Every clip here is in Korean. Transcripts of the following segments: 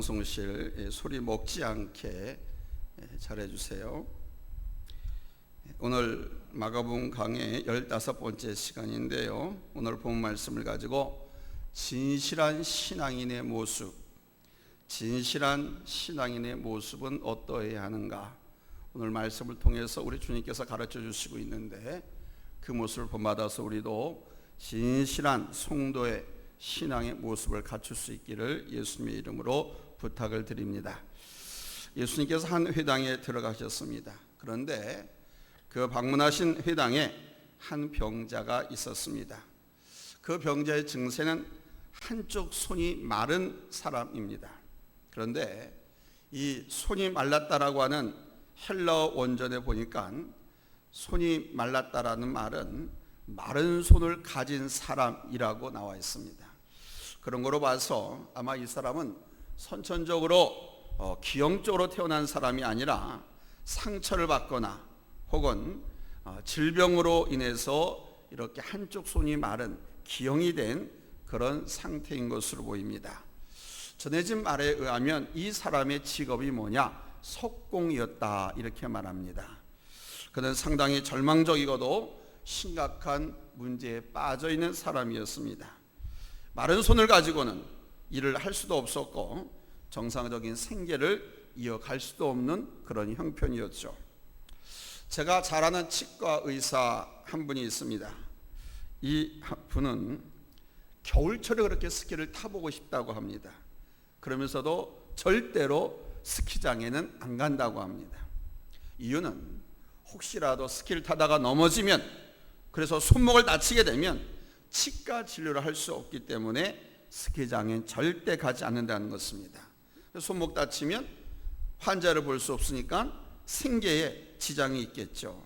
방송실 소리 먹지 않게 잘해주세요. 오늘 마가복음 강의 15번째 시간인데요, 오늘 본 말씀을 가지고 진실한 신앙인의 모습, 진실한 신앙인의 모습은 어떠해야 하는가, 오늘 말씀을 통해서 우리 주님께서 가르쳐 주시고 있는데, 그 모습을 본받아서 우리도 진실한 성도의 신앙의 모습을 갖출 수 있기를 예수님의 이름으로 부탁을 드립니다. 예수님께서 한 회당에 들어가셨습니다. 그런데 그 방문하신 회당에 한 병자가 있었습니다. 그 병자의 증세는 한쪽 손이 마른 사람입니다. 그런데 이 손이 말랐다라고 하는 헬라어 원전에 보니까 손이 말랐다라는 말은 마른 손을 가진 사람이라고 나와 있습니다. 그런 거로 봐서 아마 이 사람은 선천적으로 기형적으로 태어난 사람이 아니라 상처를 받거나 혹은 질병으로 인해서 이렇게 한쪽 손이 마른 기형이 된 그런 상태인 것으로 보입니다. 전해진 말에 의하면 이 사람의 직업이 뭐냐? 석공이었다, 이렇게 말합니다. 그는 상당히 절망적이고도 심각한 문제에 빠져 있는 사람이었습니다. 마른 손을 가지고는 일을 할 수도 없었고 정상적인 생계를 이어갈 수도 없는 그런 형편이었죠. 제가 잘 아는 치과 의사 한 분이 있습니다. 이 분은 겨울철에 그렇게 스키를 타보고 싶다고 합니다. 그러면서도 절대로 스키장에는 안 간다고 합니다. 이유는 혹시라도 스키를 타다가 넘어지면, 그래서 손목을 다치게 되면 치과 진료를 할 수 없기 때문에 스키장엔 절대 가지 않는다는 것입니다. 손목 다치면 환자를 볼 수 없으니까 생계에 지장이 있겠죠.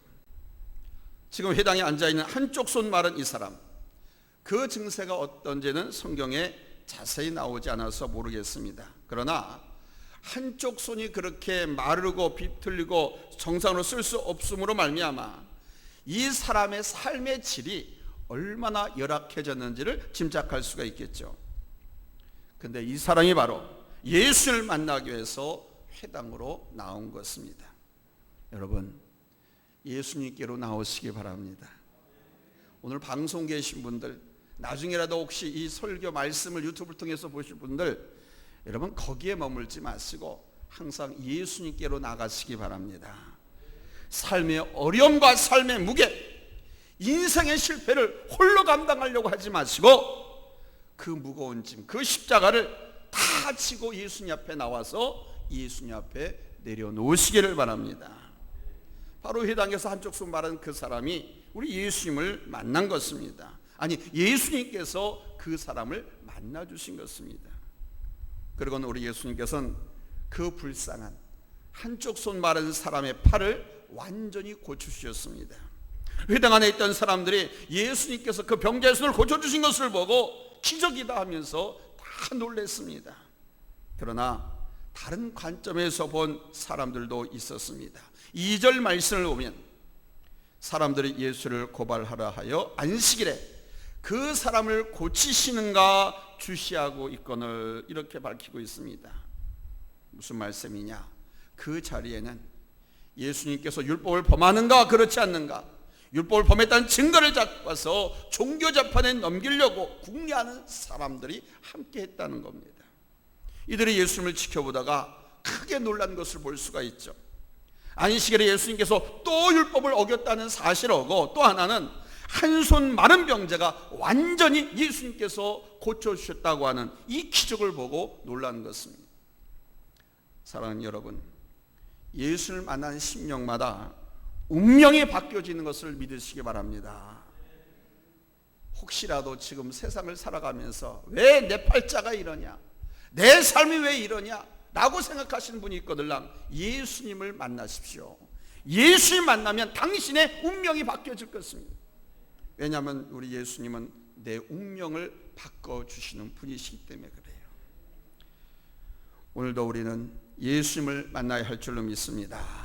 지금 회당에 앉아있는 한쪽 손 마른 이 사람, 그 증세가 어떤지는 성경에 자세히 나오지 않아서 모르겠습니다. 그러나 한쪽 손이 그렇게 마르고 비틀리고 정상으로 쓸 수 없음으로 말미암아 이 사람의 삶의 질이 얼마나 열악해졌는지를 짐작할 수가 있겠죠. 근데 이 사람이 바로 예수를 만나기 위해서 회당으로 나온 것입니다. 여러분, 예수님께로 나오시기 바랍니다. 오늘 방송 계신 분들, 나중에라도 혹시 이 설교 말씀을 유튜브를 통해서 보실 분들, 여러분 거기에 머물지 마시고 항상 예수님께로 나가시기 바랍니다. 삶의 어려움과 삶의 무게, 인생의 실패를 홀로 감당하려고 하지 마시고 그 무거운 짐, 그 십자가를 다 지고 예수님 앞에 나와서 예수님 앞에 내려놓으시기를 바랍니다. 바로 회당에서 한쪽 손 마른 그 사람이 우리 예수님을 만난 것입니다. 아니, 예수님께서 그 사람을 만나주신 것입니다. 그리고는 우리 예수님께서는 그 불쌍한 한쪽 손 마른 사람의 팔을 완전히 고쳐주셨습니다. 회당 안에 있던 사람들이 예수님께서 그 병자의 손을 고쳐주신 것을 보고 기적이다 하면서 다 놀랐습니다. 그러나 다른 관점에서 본 사람들도 있었습니다. 2절 말씀을 보면 사람들이 예수를 고발하라 하여 안식일에 그 사람을 고치시는가 주시하고 있거늘, 이렇게 밝히고 있습니다. 무슨 말씀이냐? 그 자리에는 예수님께서 율법을 범하는가 그렇지 않는가, 율법을 범했다는 증거를 잡아서 종교재판에 넘기려고 궁리하는 사람들이 함께 했다는 겁니다. 이들이 예수님을 지켜보다가 크게 놀란 것을 볼 수가 있죠. 안식일에 예수님께서 또 율법을 어겼다는 사실하고, 또 하나는 한 손 마른 병자가 완전히 예수님께서 고쳐주셨다고 하는 이 기적을 보고 놀란 것입니다. 사랑하는 여러분, 예수를 만난 심령마다 운명이 바뀌어지는 것을 믿으시기 바랍니다. 혹시라도 지금 세상을 살아가면서 왜 내 팔자가 이러냐, 내 삶이 왜 이러냐 라고 생각하시는 분이 있거든요. 예수님을 만나십시오. 예수님 만나면 당신의 운명이 바뀌어질 것입니다. 왜냐하면 우리 예수님은 내 운명을 바꿔주시는 분이시기 때문에 그래요. 오늘도 우리는 예수님을 만나야 할 줄로 믿습니다.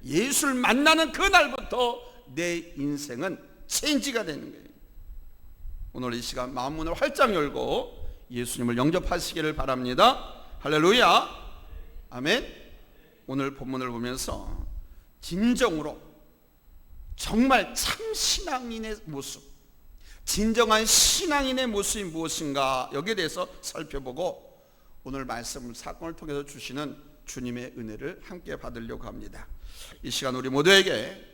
예수를 만나는 그날부터 내 인생은 체인지가 되는 거예요. 오늘 이 시간 마음문을 활짝 열고 예수님을 영접하시기를 바랍니다. 할렐루야. 아멘. 오늘 본문을 보면서 진정으로 정말 참 신앙인의 모습, 진정한 신앙인의 모습이 무엇인가, 여기에 대해서 살펴보고 오늘 말씀을 사건을 통해서 주시는 주님의 은혜를 함께 받으려고 합니다. 이 시간 우리 모두에게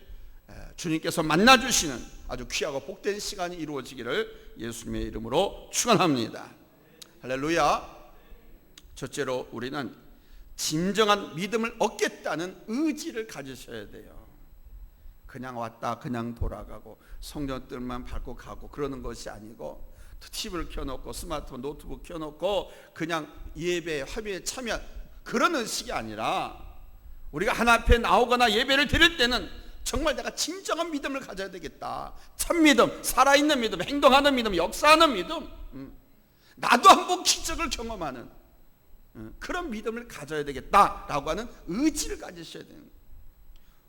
주님께서 만나주시는 아주 귀하고 복된 시간이 이루어지기를 예수님의 이름으로 축원합니다. 할렐루야. 첫째로 우리는 진정한 믿음을 얻겠다는 의지를 가지셔야 돼요. 그냥 왔다 그냥 돌아가고 성전들만 밟고 가고 그러는 것이 아니고, TV를 켜놓고 스마트폰 노트북 켜놓고 그냥 예배 화배에 참여, 그런 의식이 아니라 우리가 하나 앞에 나오거나 예배를 드릴 때는 정말 내가 진정한 믿음을 가져야 되겠다. 참 믿음, 살아있는 믿음, 행동하는 믿음, 역사하는 믿음, 나도 한번 기적을 경험하는 그런 믿음을 가져야 되겠다라고 하는 의지를 가지셔야 되는 거예요.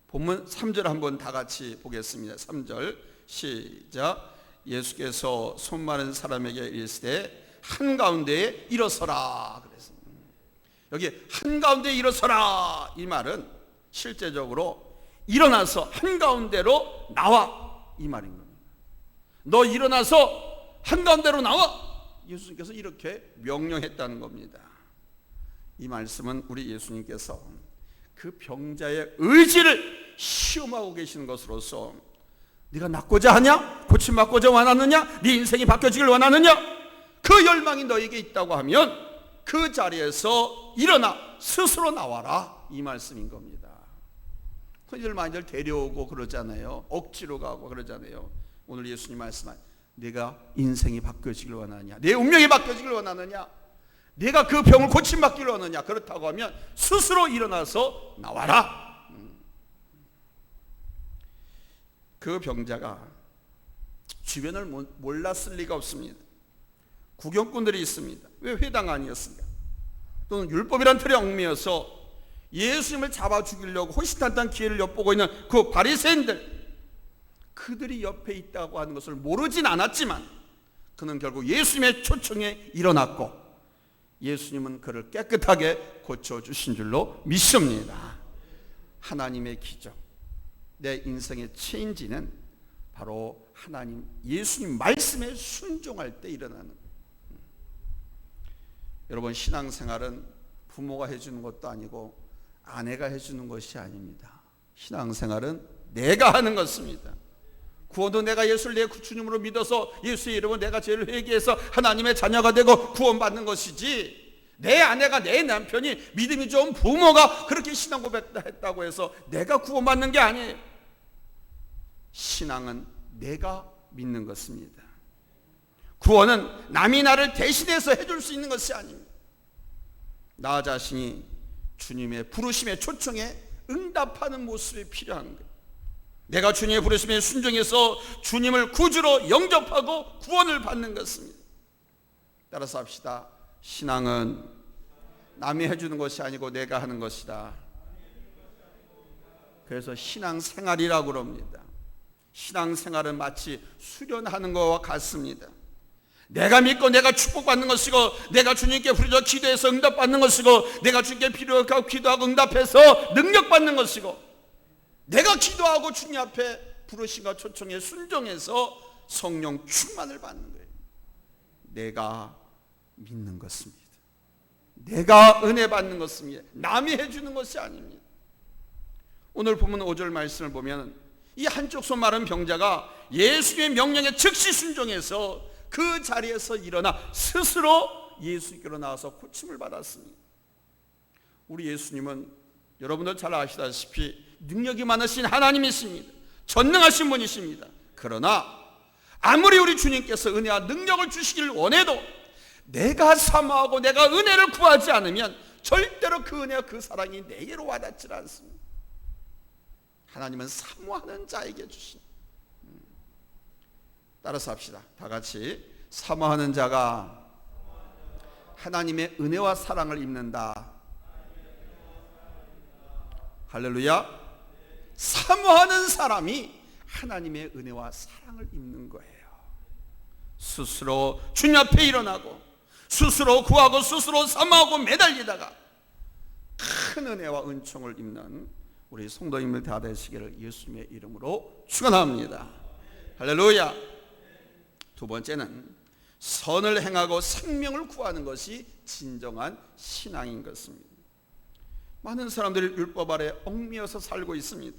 본문 3절 한번 다 같이 보겠습니다. 3절 시작. 예수께서 손 마른 사람에게 이르시되 한가운데에 일어서라 그랬습니다. 여기 한가운데에 일어서라, 이 말은 실제적으로 일어나서 한가운데로 나와, 이 말인 겁니다. 너 일어나서 한가운데로 나와, 예수님께서 이렇게 명령했다는 겁니다. 이 말씀은 우리 예수님께서 그 병자의 의지를 시험하고 계시는 것으로서, 네가 낫고자 하냐? 고침받고자 원하느냐? 네 인생이 바뀌어지길 원하느냐? 그 열망이 너에게 있다고 하면 그 자리에서 일어나 스스로 나와라, 이 말씀인 겁니다. 흔히들 많이들 데려오고 그러잖아요. 억지로 가고 그러잖아요. 오늘 예수님 말씀은 네가 인생이 바뀌어지길 원하느냐? 내 운명이 바뀌어지길 원하느냐? 내가 그 병을 고침받기를 원하느냐? 그렇다고 하면 스스로 일어나서 나와라. 그 병자가 주변을 몰랐을 리가 없습니다. 구경꾼들이 있습니다. 왜 회당 아니었습니까? 또는 율법이란 틀에 얽매여서 예수님을 잡아 죽이려고 호시탄탄 기회를 엿보고 있는 그 바리새인들, 그들이 옆에 있다고 하는 것을 모르진 않았지만 그는 결국 예수님의 초청에 일어났고 예수님은 그를 깨끗하게 고쳐주신 줄로 믿습니다. 하나님의 기적, 내 인생의 체인지는 바로 하나님 예수님 말씀에 순종할 때 일어나는 거예요. 여러분, 신앙생활은 부모가 해주는 것도 아니고 아내가 해주는 것이 아닙니다. 신앙생활은 내가 하는 것입니다. 구원도 내가 예수를 내 주님으로 믿어서 예수의 이름으로 내가 죄를 회개해서 하나님의 자녀가 되고 구원받는 것이지, 내 아내가, 내 남편이 믿음이 좋은 부모가 그렇게 신앙 고백했다고 해서 내가 구원받는 게 아니에요. 신앙은 내가 믿는 것입니다. 구원은 남이 나를 대신해서 해줄 수 있는 것이 아닙니다. 나 자신이 주님의 부르심의 초청에 응답하는 모습이 필요한 거예요. 내가 주님의 부르심에 순종해서 주님을 구주로 영접하고 구원을 받는 것입니다. 따라서 합시다. 신앙은 남이 해주는 것이 아니고 내가 하는 것이다. 그래서 신앙생활이라고 그럽니다. 신앙생활은 마치 수련하는 것과 같습니다. 내가 믿고 내가 축복받는 것이고, 내가 주님께 부르짖어 기도해서 응답받는 것이고, 내가 주님께 필요하고 기도하고 응답해서 능력받는 것이고, 내가 기도하고 주님 앞에 부르심과 초청에 순종해서 성령 충만을 받는 거예요. 내가 믿는 것입니다. 내가 은혜 받는 것입니다. 남이 해주는 것이 아닙니다. 오늘 보면 5절 말씀을 보면 이 한쪽 손 마른 병자가 예수의 명령에 즉시 순종해서 그 자리에서 일어나 스스로 예수께로 나와서 고침을 받았습니다. 우리 예수님은 여러분들 잘 아시다시피 능력이 많으신 하나님이십니다. 전능하신 분이십니다. 그러나 아무리 우리 주님께서 은혜와 능력을 주시기를 원해도 내가 사모하고 내가 은혜를 구하지 않으면 절대로 그 은혜와 그 사랑이 내게로 와닿지 않습니다. 하나님은 사모하는 자에게 주신. 따라서 합시다. 다 같이. 사모하는 자가 하나님의 은혜와 사랑을 입는다. 할렐루야. 사모하는 사람이 하나님의 은혜와 사랑을 입는 거예요. 스스로 주님 앞에 일어나고 스스로 구하고 스스로 사모하고 매달리다가 큰 은혜와 은총을 입는 우리 성도님들 다 되시기를 예수님의 이름으로 축원합니다. 할렐루야. 두 번째는 선을 행하고 생명을 구하는 것이 진정한 신앙인 것입니다. 많은 사람들이 율법 아래 얽매여서 살고 있습니다.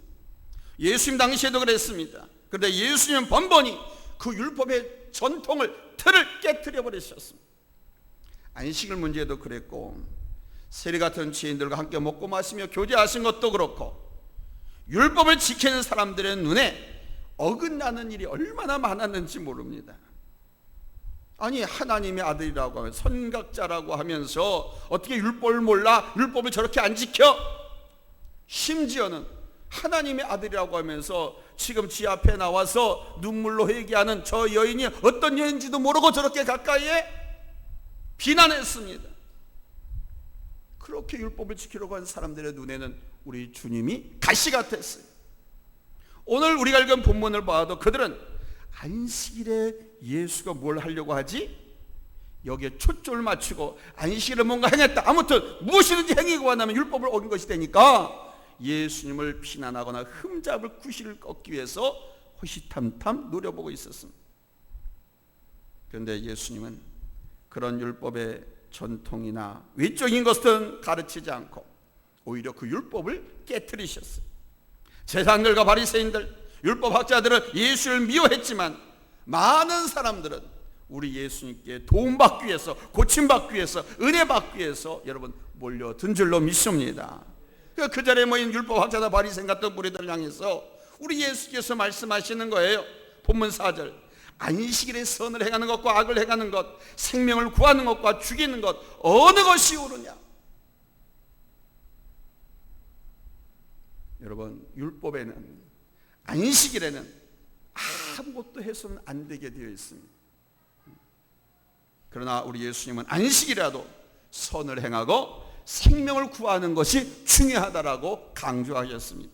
예수님 당시에도 그랬습니다. 그런데 예수님은 번번이 그 율법의 전통을, 틀을 깨트려 버리셨습니다. 안식일 문제도 그랬고, 세리 같은 죄인들과 함께 먹고 마시며 교제하신 것도 그렇고, 율법을 지키는 사람들의 눈에 어긋나는 일이 얼마나 많았는지 모릅니다. 아니, 하나님의 아들이라고 하면, 선각자라고 하면서 어떻게 율법을 몰라? 율법을 저렇게 안 지켜? 심지어는 하나님의 아들이라고 하면서 지금 지 앞에 나와서 눈물로 회개하는 저 여인이 어떤 여인인지도 모르고 저렇게 가까이에 비난했습니다. 그렇게 율법을 지키려고 하는 사람들의 눈에는 우리 주님이 가시 같았어요. 오늘 우리가 읽은 본문을 봐도 그들은 안식일에 예수가 뭘 하려고 하지? 여기에 초점을 맞추고 안식일에 뭔가 행했다, 아무튼 무엇이든지 행위가 나면 율법을 어긴 것이 되니까 예수님을 비난하거나 흠잡을 구실을 꺾기 위해서 호시탐탐 노려보고 있었습니다. 그런데 예수님은 그런 율법의 전통이나 외적인 것은 가르치지 않고 오히려 그 율법을 깨트리셨어요. 제사장들과 바리새인들, 율법학자들은 예수를 미워했지만 많은 사람들은 우리 예수님께 도움받기 위해서, 고침받기 위해서, 은혜받기 위해서 여러분 몰려든 줄로 믿습니다. 그 자리에 모인 율법학자나 바리새인 같은 무리들을 향해서 우리 예수께서 말씀하시는 거예요. 본문 4절, 안식일에 선을 행하는 것과 악을 행하는 것, 생명을 구하는 것과 죽이는 것, 어느 것이 옳으냐? 여러분, 율법에는, 안식일에는 아무것도 해서는 안 되게 되어 있습니다. 그러나 우리 예수님은 안식일이라도 선을 행하고 생명을 구하는 것이 중요하다라고 강조하셨습니다.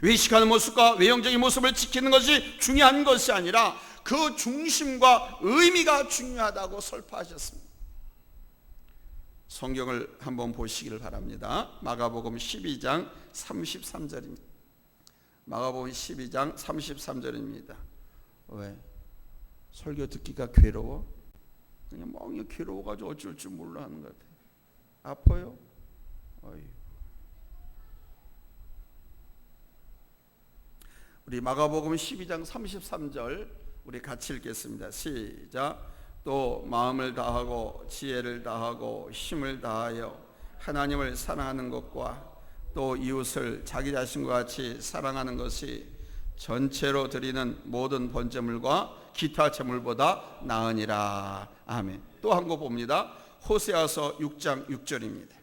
외식하는 모습과 외형적인 모습을 지키는 것이 중요한 것이 아니라 그 중심과 의미가 중요하다고 설파하셨습니다. 성경을 한번 보시기를 바랍니다. 마가복음 12장 33절입니다. 마가복음 12장 33절입니다. 왜? 설교 듣기가 괴로워? 그냥 멍이 괴로워가지고 어쩔 줄 몰라 하는 것 같아요. 아파요? 어이. 우리 마가복음 12장 33절 우리 같이 읽겠습니다. 시작. 또 마음을 다하고 지혜를 다하고 힘을 다하여 하나님을 사랑하는 것과 또 이웃을 자기 자신과 같이 사랑하는 것이 전체로 드리는 모든 번제물과 기타 제물보다 나으니라. 아멘. 또 한 거 봅니다. 호세아서 6장 6절입니다.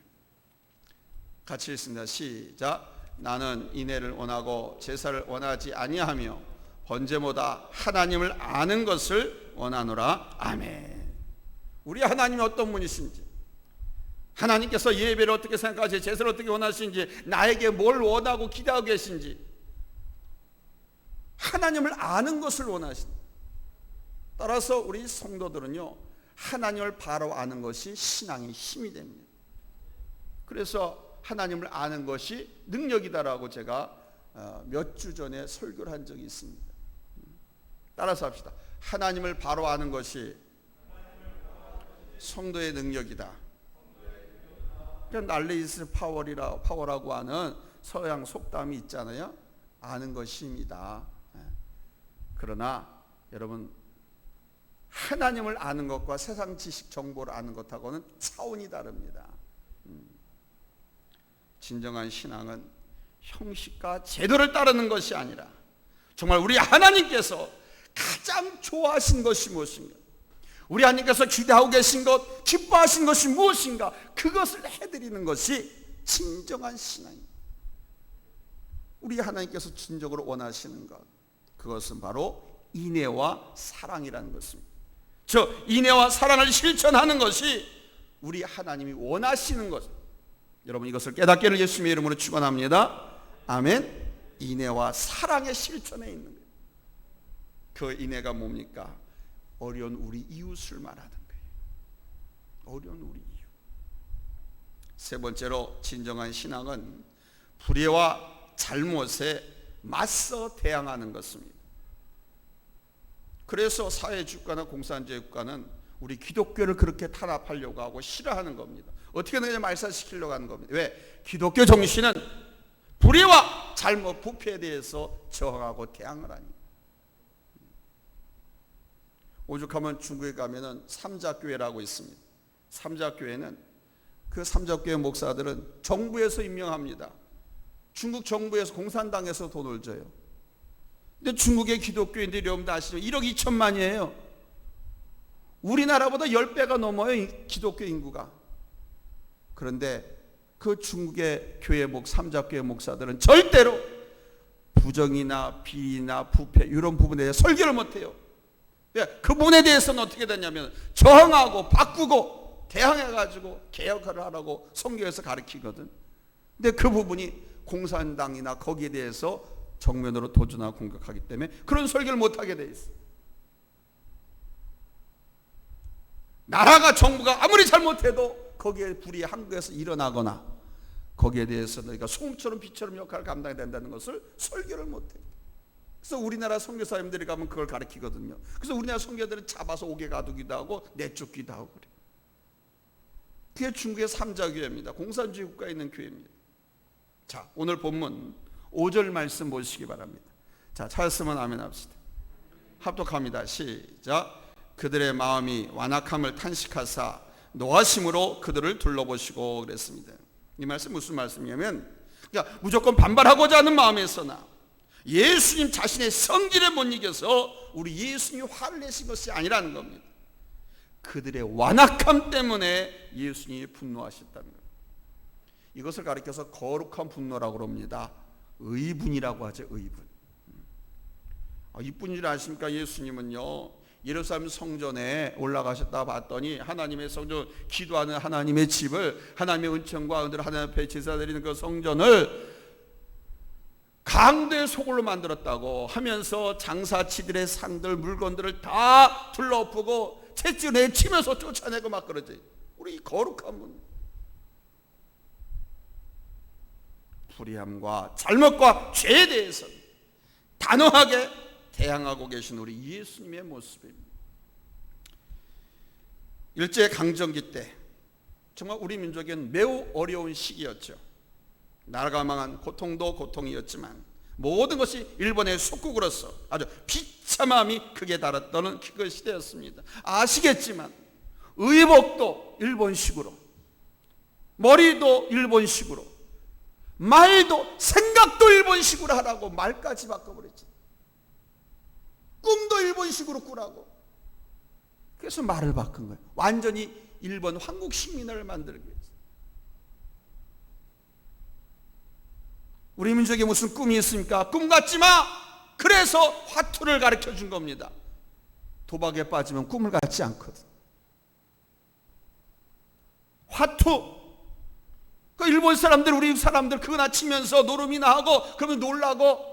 같이 읽습니다. 시작. 나는 인애를 원하고 제사를 원하지 아니하며 번제보다 하나님을 아는 것을 원하노라. 아멘. 우리 하나님이 어떤 분이신지, 하나님께서 예배를 어떻게 생각하시는지, 제사를 어떻게 원하시는지, 나에게 뭘 원하고 기대하고 계신지, 하나님을 아는 것을 원하신다. 따라서 우리 성도들은요, 하나님을 바로 아는 것이 신앙의 힘이 됩니다. 그래서 하나님을 아는 것이 능력이다라고 제가 몇 주 전에 설교를 한 적이 있습니다. 따라서 합시다. 하나님을 바로 아는 것이 성도의 능력이다. 날레이스 파워라고 하는 서양 속담이 있잖아요. 아는 것이 힘이다. 그러나 여러분, 하나님을 아는 것과 세상 지식 정보를 아는 것하고는 차원이 다릅니다. 진정한 신앙은 형식과 제도를 따르는 것이 아니라 정말 우리 하나님께서 가장 좋아하신 것이 무엇인가, 우리 하나님께서 기대하고 계신 것, 기뻐하신 것이 무엇인가, 그것을 해드리는 것이 진정한 신앙입니다. 우리 하나님께서 진정으로 원하시는 것, 그것은 바로 인애와 사랑이라는 것입니다. 저 인애와 사랑을 실천하는 것이 우리 하나님이 원하시는 것. 여러분, 이것을 깨닫기를 예수님의 이름으로 축원합니다. 아멘. 인애와 사랑의 실천에 있는 거예요. 그 인애가 뭡니까? 어려운 우리 이웃을 말하는 거예요. 어려운 우리 이유. 세 번째로 진정한 신앙은 불의와 잘못에 맞서 대항하는 것입니다. 그래서 사회주의국가나 공산주의 국가는 우리 기독교를 그렇게 탄압하려고 하고 싫어하는 겁니다. 어떻게든 그냥 말살시키려고 하는 겁니다. 왜? 기독교 정신은 불의와 잘못, 부패에 대해서 저항하고 대항을 하니. 오죽하면 중국에 가면은 삼자교회라고 있습니다. 삼자교회는 그 삼자교회 목사들은 정부에서 임명합니다. 중국 정부에서 공산당에서 돈을 줘요. 근데 중국의 기독교인들이 여러분들 아시죠? 1억 2천만이에요. 우리나라보다 10배가 넘어요, 기독교 인구가. 그런데 그 중국의 교회 삼자교회 목사들은 절대로 부정이나 비리나 부패 이런 부분에 대해 설교를 못해요. 그 부분에 대해서는 어떻게 되냐면 저항하고 바꾸고 대항해가지고 개혁을 하라고 성경에서 가르치거든. 근데 그 부분이 공산당이나 거기에 대해서 정면으로 도전하고 공격하기 때문에 그런 설교를 못하게 돼 있어. 나라가 정부가 아무리 잘못해도 거기에 불이 한국에서 일어나거나 거기에 대해서 너희가 소금처럼 빛처럼 역할을 감당해야 된다는 것을 설교를 못해. 그래서 우리나라 선교사님들이 가면 그걸 가르치거든요. 그래서 우리나라 선교사들은 잡아서 옥에 가두기도 하고 내쫓기도 하고 그래. 그게 중국의 삼자교회입니다. 공산주의 국가에 있는 교회입니다. 자, 오늘 본문 5절 말씀 보시기 바랍니다. 자, 찾았으면 아멘 합시다. 합독합니다. 시작. 그들의 마음이 완악함을 탄식하사 노하심으로 그들을 둘러보시고 그랬습니다. 이 말씀 무슨 말씀이냐면, 그러니까 무조건 반발하고자 하는 마음에서나 예수님 자신의 성질에 못 이겨서 우리 예수님이 화를 내신 것이 아니라는 겁니다. 그들의 완악함 때문에 예수님이 분노하셨다는 겁니다. 이것을 가리켜서 거룩한 분노라고 합니다. 의분이라고 하죠. 의분. 이뿐 줄 아십니까? 예수님은요, 예루살렘 성전에 올라가셨다 봤더니 하나님의 성전, 기도하는 하나님의 집을, 하나님의 은총과 은혜를 하나님 앞에 제사드리는 그 성전을 강도의 소굴로 만들었다고 하면서 장사치들의 상들, 물건들을 다 둘러엎고 채찍을 내치면서 쫓아내고 막 그러지. 우리 거룩한 분, 불의함과 잘못과 죄에 대해서 단호하게 대항하고 계신 우리 예수님의 모습입니다. 일제강점기 때 정말 우리 민족에는 매우 어려운 시기였죠. 나라가 망한 고통도 고통이었지만 모든 것이 일본의 속국으로서 아주 비참함이 극에 달했던 그 시대였습니다. 아시겠지만 의복도 일본식으로, 머리도 일본식으로, 말도 생각도 일본식으로 하라고 말까지 바꿔버렸지. 꿈도 일본식으로 꾸라고. 그래서 말을 바꾼 거예요. 완전히 일본 황국 식민을 만들기 위해서. 우리 민족에 무슨 꿈이 있습니까? 꿈 같지 마! 그래서 화투를 가르쳐 준 겁니다. 도박에 빠지면 꿈을 갖지 않거든. 화투. 그 일본 사람들, 우리 사람들 그거나 치면서 노름이나 하고 그러면 놀라고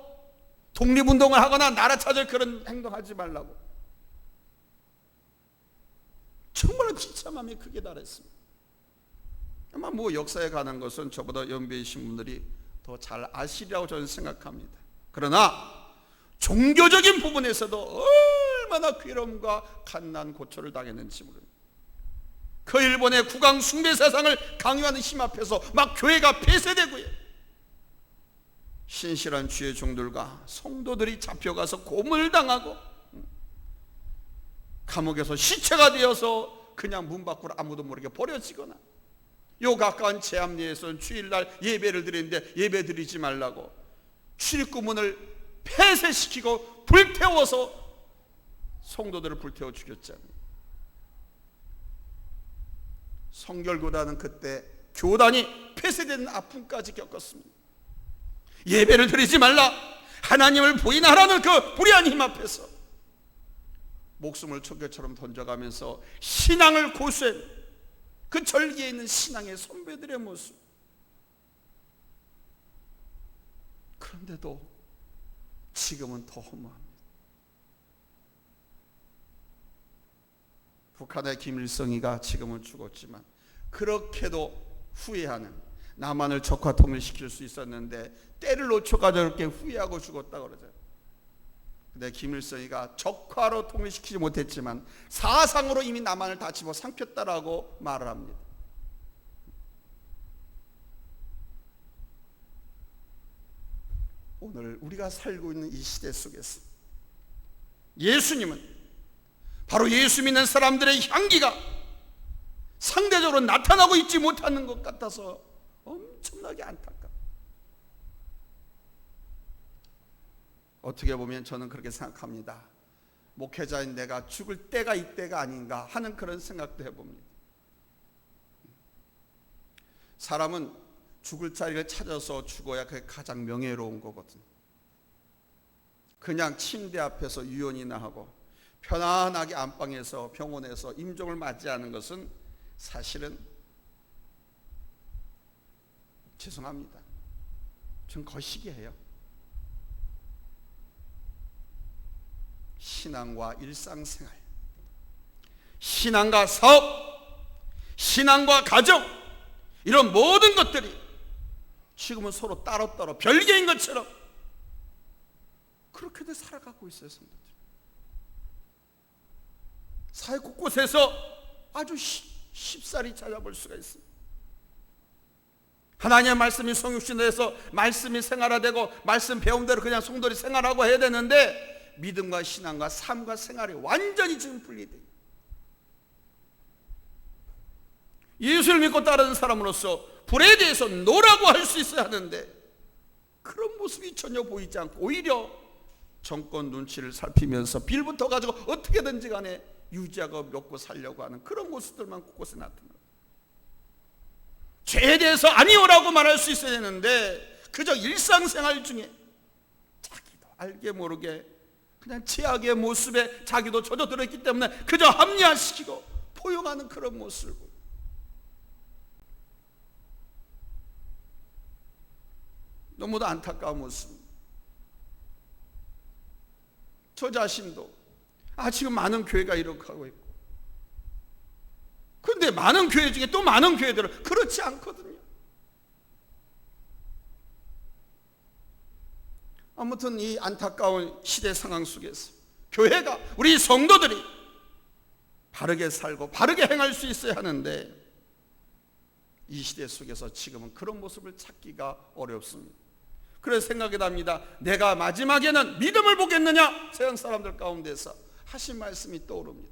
독립운동을 하거나 나라 찾을 그런 행동하지 말라고. 정말 비참함이 크게 달했습니다. 아마 뭐 역사에 관한 것은 저보다 연배이신 분들이 더 잘 아시리라고 저는 생각합니다. 그러나 종교적인 부분에서도 얼마나 괴로움과 갓난 고초를 당했는지 모릅니다. 그 일본의 국왕 숭배 세상을 강요하는 힘 앞에서 막 교회가 폐쇄되고요, 신실한 주의 종들과 성도들이 잡혀가서 고문당하고 감옥에서 시체가 되어서 그냥 문 밖으로 아무도 모르게 버려지거나, 요 가까운 제암리에서는 주일날 예배를 드리는데 예배 드리지 말라고 출입구문을 폐쇄시키고 불태워서 성도들을 불태워 죽였잖아요. 성결교단은 그때 교단이 폐쇄되는 아픔까지 겪었습니다. 예배를 드리지 말라, 하나님을 부인하라는 그 불의한 힘 앞에서 목숨을 초계처럼 던져가면서 신앙을 고수해 그 절기에 있는 신앙의 선배들의 모습. 그런데도 지금은 더 허무합니다. 북한의 김일성이가 지금은 죽었지만 그렇게도 후회하는, 남한을 적화 통일시킬 수 있었는데 때를 놓쳐가지고 이렇게 후회하고 죽었다 그러죠. 근데 김일성이가 적화로 통일시키지 못했지만 사상으로 이미 남한을 다 집어삼켰다라고 말을 합니다. 오늘 우리가 살고 있는 이 시대 속에서 예수님은 바로 예수 믿는 사람들의 향기가 상대적으로 나타나고 있지 못하는 것 같아서 엄청나게 안타깝다. 어떻게 보면 저는 그렇게 생각합니다. 목회자인 내가 죽을 때가 이때가 아닌가 하는 그런 생각도 해봅니다. 사람은 죽을 자리를 찾아서 죽어야 그게 가장 명예로운 거거든. 그냥 침대 앞에서 유언이나 하고 편안하게 안방에서 병원에서 임종을 맞이하는 것은 사실은 죄송합니다, 좀 거시기해요. 신앙과 일상생활, 신앙과 사업, 신앙과 가정, 이런 모든 것들이 지금은 서로 따로따로 별개인 것처럼 그렇게들 살아가고 있어요. 성도들, 사회 곳곳에서 아주 쉽사리 찾아볼 수가 있습니다. 하나님의 말씀이 성육신에서 말씀이 생활화되고 말씀 배운 대로 그냥 성도들이 생활하고 해야 되는데 믿음과 신앙과 삶과 생활이 완전히 지금 분리돼요. 예수를 믿고 따르는 사람으로서 불에 대해서 노라고 할 수 있어야 하는데 그런 모습이 전혀 보이지 않고 오히려 정권 눈치를 살피면서 빌부터 가지고 어떻게든지 간에 유지하고 먹고 살려고 하는 그런 모습들만 곳곳에 나타나요. 죄에 대해서 아니오라고 말할 수 있어야 되는데 그저 일상생활 중에 자기도 알게 모르게 그냥 죄악의 모습에 자기도 젖어들어 있기 때문에 그저 합리화시키고 포용하는 그런 모습을 보여요. 너무도 안타까운 모습입니다. 저 자신도 지금 많은 교회가 이렇게 하고 있고, 그런데 많은 교회 중에 또 많은 교회들은 그렇지 않거든요. 아무튼 이 안타까운 시대 상황 속에서 교회가, 우리 성도들이 바르게 살고 바르게 행할 수 있어야 하는데 이 시대 속에서 지금은 그런 모습을 찾기가 어렵습니다. 그래서 생각이 납니다. 내가 마지막에는 믿음을 보겠느냐? 세상 사람들 가운데서 하신 말씀이 떠오릅니다.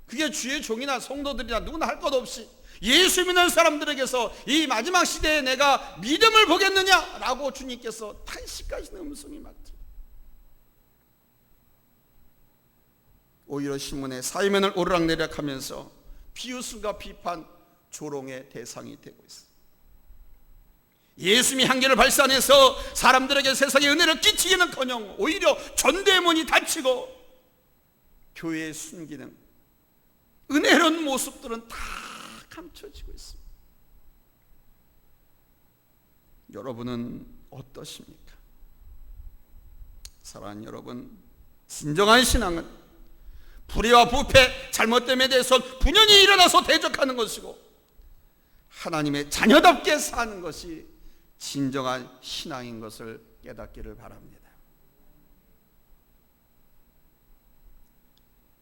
그게 주의 종이나 성도들이나 누구나 할 것 없이 예수 믿는 사람들에게서 이 마지막 시대에 내가 믿음을 보겠느냐? 라고 주님께서 탄식하시는 음성이 맞죠. 오히려 신문에 사회면을 오르락내리락 하면서 비웃음과 비판, 조롱의 대상이 되고 있습니다. 예수님이 향기를 발산해서 사람들에게 세상의 은혜를 끼치기는커녕 오히려 전도의 문이 닫히고 교회의 순기능, 은혜로운 모습들은 다 감춰지고 있습니다. 여러분은 어떠십니까? 사랑하는 여러분, 진정한 신앙은 불의와 부패, 잘못됨에 대해서 분연히 일어나서 대적하는 것이고 하나님의 자녀답게 사는 것이 진정한 신앙인 것을 깨닫기를 바랍니다.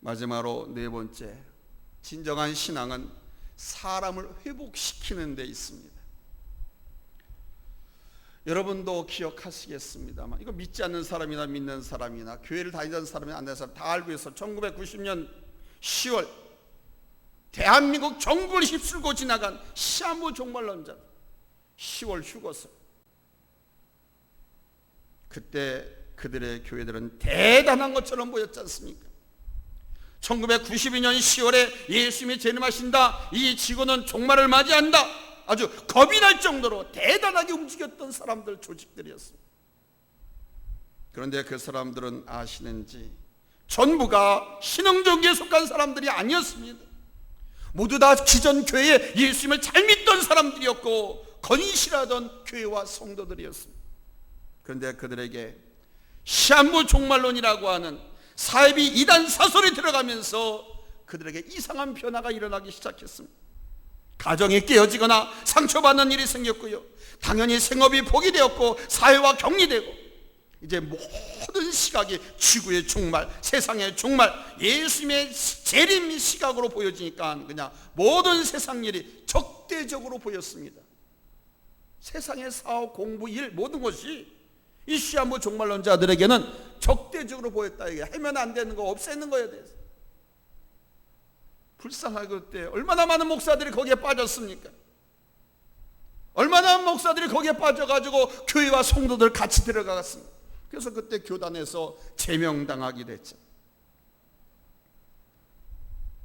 마지막으로 네 번째, 진정한 신앙은 사람을 회복시키는 데 있습니다. 여러분도 기억하시겠습니다만 이거 믿지 않는 사람이나 믿는 사람이나 교회를 다니던 사람이나 안 다니는 사람 다 알고 있어. 1990년 10월 대한민국 정부를 휩쓸고 지나간 시한부 종말론자 10월 휴거설, 그때 그들의 교회들은 대단한 것처럼 보였지 않습니까? 1992년 10월에 예수님이 재림하신다, 이 지구는 종말을 맞이한다, 아주 겁이 날 정도로 대단하게 움직였던 사람들, 조직들이었습니다. 그런데 그 사람들은 아시는지 전부가 신흥종교에 속한 사람들이 아니었습니다. 모두 다 기존 교회에 예수님을 잘 믿던 사람들이었고 건실하던 교회와 성도들이었습니다. 그런데 그들에게 시한부 종말론이라고 하는 사이비 이단 사설이 들어가면서 그들에게 이상한 변화가 일어나기 시작했습니다. 가정이 깨어지거나 상처받는 일이 생겼고요, 당연히 생업이 포기되었고 사회와 격리되고, 이제 모든 시각이 지구의 종말, 세상의 종말, 예수님의 재림 시각으로 보여지니까 그냥 모든 세상 일이 적대적으로 보였습니다. 세상의 사업, 공부, 일 모든 것이 이 시한부 종말론자들에게는 적대적으로 보였다. 이게 하면 안 되는 거 없애는 거에 대해서. 불쌍하게 그때 얼마나 많은 목사들이 거기에 빠졌습니까? 얼마나 많은 목사들이 거기에 빠져가지고 교회와 성도들 같이 들어갔습니다. 그래서 그때 교단에서 제명당하게 됐죠.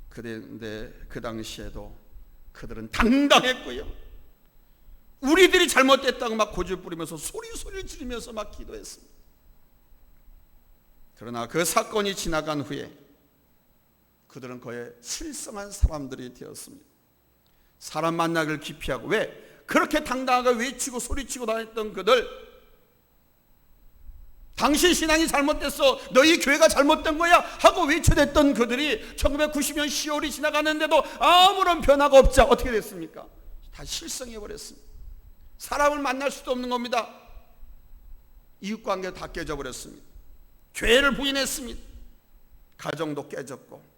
그런데 그 당시에도 그들은 당당했고요, 우리들이 잘못됐다고 막 고집 부리면서 소리를 지르면서 막 기도했습니다. 그러나 그 사건이 지나간 후에 그들은 거의 실성한 사람들이 되었습니다. 사람 만나기를 기피하고, 왜? 그렇게 당당하게 외치고 소리치고 다녔던 그들, 당신 신앙이 잘못됐어, 너희 교회가 잘못된 거야 하고 외쳐댔던 그들이 1990년 10월이 지나갔는데도 아무런 변화가 없자 어떻게 됐습니까? 다 실성해버렸습니다. 사람을 만날 수도 없는 겁니다. 이웃관계 다 깨져버렸습니다. 교회를 부인했습니다. 가정도 깨졌고.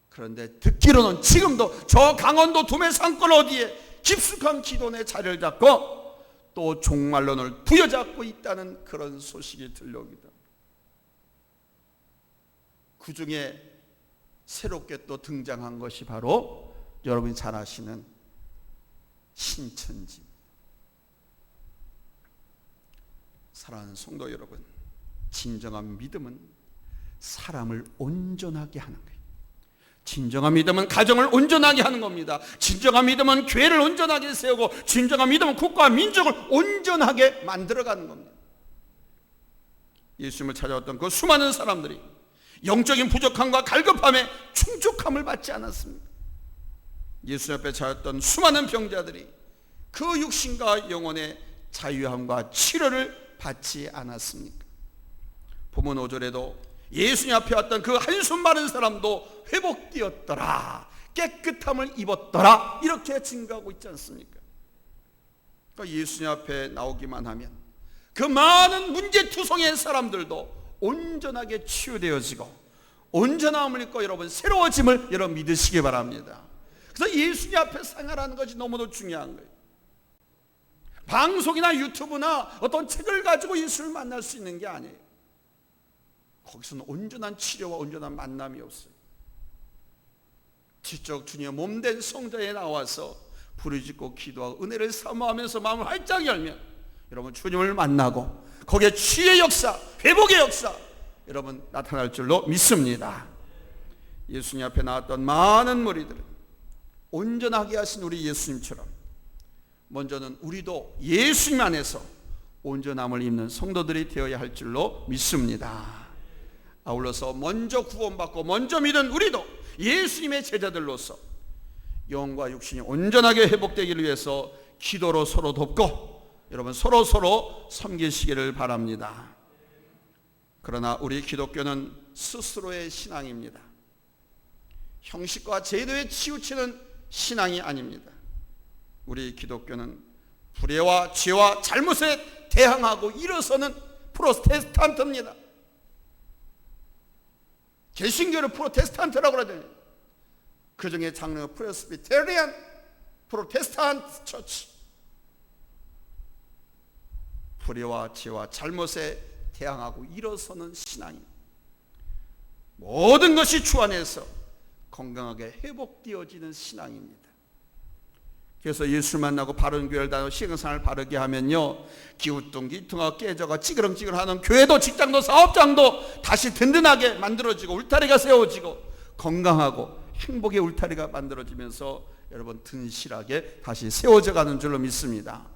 그런데 듣기로는 지금도 저 강원도 두메산골 어디에 깊숙한 기도원의 자리를 잡고 또 종말론을 부여잡고 있다는 그런 소식이 들려옵니다. 그 중에 새롭게 또 등장한 것이 바로 여러분이 잘 아시는 신천지. 사랑하는 성도 여러분, 진정한 믿음은 사람을 온전하게 하는 거예요. 진정한 믿음은 가정을 온전하게 하는 겁니다. 진정한 믿음은 교회를 온전하게 세우고, 진정한 믿음은 국가와 민족을 온전하게 만들어가는 겁니다. 예수님을 찾아왔던 그 수많은 사람들이 영적인 부족함과 갈급함에 충족함을 받지 않았습니다. 예수 옆에 찾았던 수많은 병자들이 그 육신과 영혼의 자유함과 치료를 받지 않았습니까? 본문 5절에도 예수님 앞에 왔던 그 한숨 마른 사람도 회복되었더라, 깨끗함을 입었더라, 이렇게 증거하고 있지 않습니까? 그러니까 예수님 앞에 나오기만 하면 그 많은 문제투성의 사람들도 온전하게 치유되어지고 온전함을 입고 여러분 새로워짐을 여러분 믿으시기 바랍니다. 그래서 예수님 앞에 생활하는 것이 너무도 중요한 거예요. 방송이나 유튜브나 어떤 책을 가지고 예수를 만날 수 있는 게 아니에요. 거기서는 온전한 치료와 온전한 만남이 없어요. 지적 주님의 몸된 성전에 나와서 부르짖고 기도하고 은혜를 사모하면서 마음을 활짝 열면 여러분 주님을 만나고 거기에 치유의 역사, 회복의 역사 여러분 나타날 줄로 믿습니다. 예수님 앞에 나왔던 많은 무리들은 온전하게 하신 우리 예수님처럼 먼저는 우리도 예수님 안에서 온전함을 입는 성도들이 되어야 할 줄로 믿습니다. 아울러서 먼저 구원받고 먼저 믿은 우리도 예수님의 제자들로서 영과 육신이 온전하게 회복되기를 위해서 기도로 서로 돕고 여러분 서로 섬기시기를 바랍니다. 그러나 우리 기독교는 스스로의 신앙입니다. 형식과 제도에 치우치는 신앙이 아닙니다. 우리 기독교는 불의와 죄와 잘못에 대항하고 일어서는 프로테스탄트입니다. 개신교를 프로테스탄트라고 그러잖아요. 그 중에 장르가 프레스비테리안 프로테스탄트 처치. 불의와 죄와 잘못에 대항하고 일어서는 신앙입니다. 모든 것이 주 안에서 건강하게 회복되어지는 신앙입니다. 그래서 예수를 만나고 바른 교회를 다니고 신앙생활을 바르게 하면요, 기우뚱기퉁하고 깨져가 찌그렁찌그렁하는 교회도 직장도 사업장도 다시 든든하게 만들어지고 울타리가 세워지고 건강하고 행복의 울타리가 만들어지면서 여러분 든실하게 다시 세워져가는 줄로 믿습니다.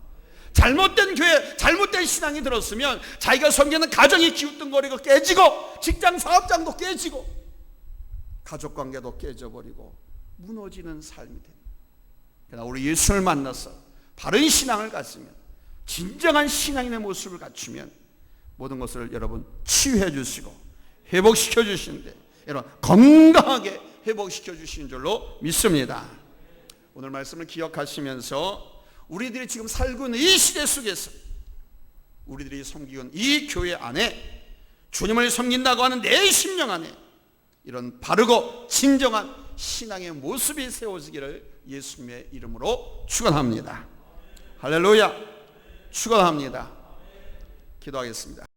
잘못된 교회, 잘못된 신앙이 들었으면 자기가 섬기는 가정이 기우뚱거리고 깨지고 직장 사업장도 깨지고 가족관계도 깨져버리고 무너지는 삶이 됩니다. 그러나 우리 예수를 만나서 바른 신앙을 갖으면, 진정한 신앙인의 모습을 갖추면 모든 것을 여러분 치유해 주시고 회복시켜 주시는데 여러분 건강하게 회복시켜 주신 줄로 믿습니다. 오늘 말씀을 기억하시면서 우리들이 지금 살고 있는 이 시대 속에서 우리들이 섬기는 이 교회 안에 주님을 섬긴다고 하는 내 심령 안에 이런 바르고 진정한 신앙의 모습이 세워지기를 예수님의 이름으로 축원합니다. 할렐루야. 축원합니다. 기도하겠습니다.